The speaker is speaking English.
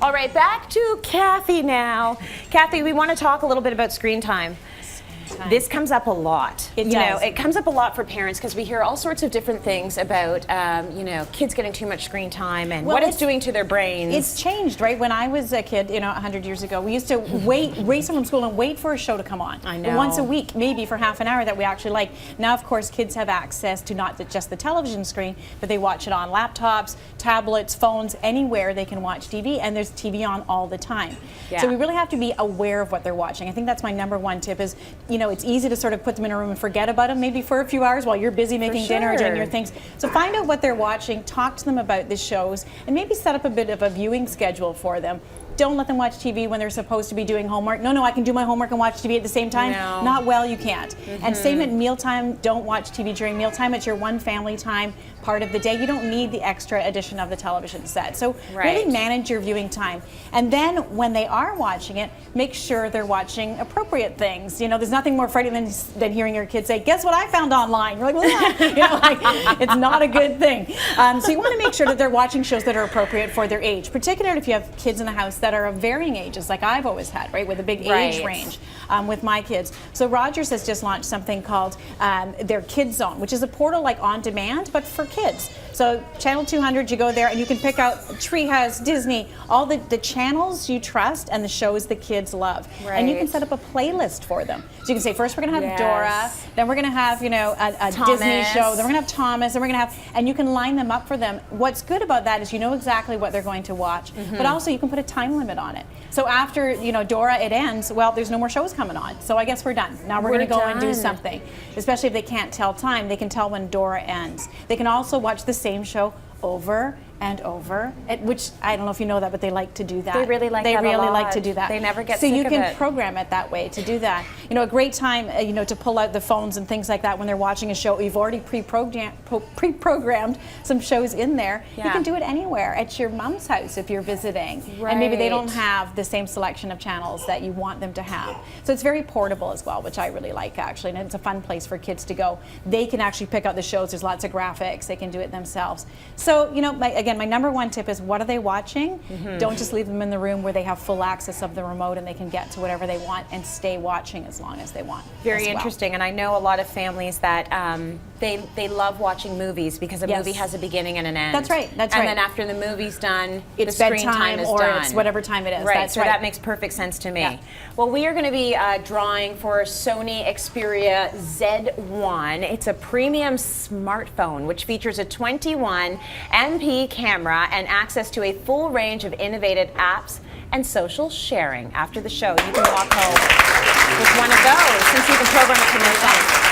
All right, back to Kathy now. Kathy, we want to talk a little bit about screen time. This comes up a lot. It does. It comes up a lot for parents because we hear all sorts of different things about, kids getting too much screen time and what it's doing to their brains. It's changed, right? When I was a kid, 100 years ago, we used to race from school and wait for a show to come on. I know. Once a week, maybe for half an hour that we actually like. Now, of course, kids have access to not just the television screen, but they watch it on laptops, tablets, phones, anywhere they can watch TV, and there's TV on all the time. Yeah. So we really have to be aware of what they're watching. I think that's my number one tip is, it's easy to sort of put them in a room and forget about them maybe for a few hours while you're busy making dinner or doing your things. So find out what they're watching, talk to them about the shows, and maybe set up a bit of a viewing schedule for them. Don't let them watch TV when they're supposed to be doing homework. No, I can do my homework and watch TV at the same time. No. Not well, you can't. And same at mealtime, don't watch TV during mealtime. It's your one family time part of the day. You don't need the extra addition of the television set. So really manage your viewing time. And then when they are watching it, make sure they're watching appropriate things. There's nothing more frightening than hearing your kids say, guess what I found online? You're like, well, it's not a good thing. So you want to make sure that they're watching shows that are appropriate for their age, particularly if you have kids in the house that are of varying ages, like I've always had, right, with a big age range with my kids. So Rogers has just launched something called their Kids Zone, which is a portal like On Demand, but for kids. So Channel 200, you go there and you can pick out Treehouse, Disney, all the channels you trust and the shows the kids love. And you can set up a playlist for them. So you can say, first we're going to have Dora, then we're going to have, a Disney show, then we're going to have Thomas, then we're going to have, and you can line them up for them. What's good about that is you know exactly what they're going to watch, but also you can put a time limit on it. So after, Dora, it ends, well, there's no more shows coming on. So I guess we're done. Now we're going to go and do something. Especially if they can't tell time, they can tell when Dora ends. They can also watch the same show over and over, which I don't know if you know that, but they like to do that. They really like that a lot. They really like to do that. They never get sick of it. So you can program it that way to do that. A great time, to pull out the phones and things like that when they're watching a show. You've already pre-programmed some shows in there. You can do it anywhere at your mom's house if you're visiting, and maybe they don't have the same selection of channels that you want them to have. So it's very portable as well, which I really like actually, and it's a fun place for kids to go. They can actually pick out the shows. There's lots of graphics. They can do it themselves. So my number one tip is, what are they watching? Don't just leave them in the room where they have full access of the remote and they can get to whatever they want and stay watching as long as they want. Very interesting. And I know a lot of families that they love watching movies because a movie has a beginning and an end. That's right. And then after the movie's done, it's the screen bedtime time is or done. it's whatever time it is. Right. So that makes perfect sense to me. Yeah. Well, we are going to be drawing for Sony Xperia Z1. It's a premium smartphone which features a 21 MP camera and access to a full range of innovative apps and social sharing. After the show, you can walk home with one of those since you can program it from your phone.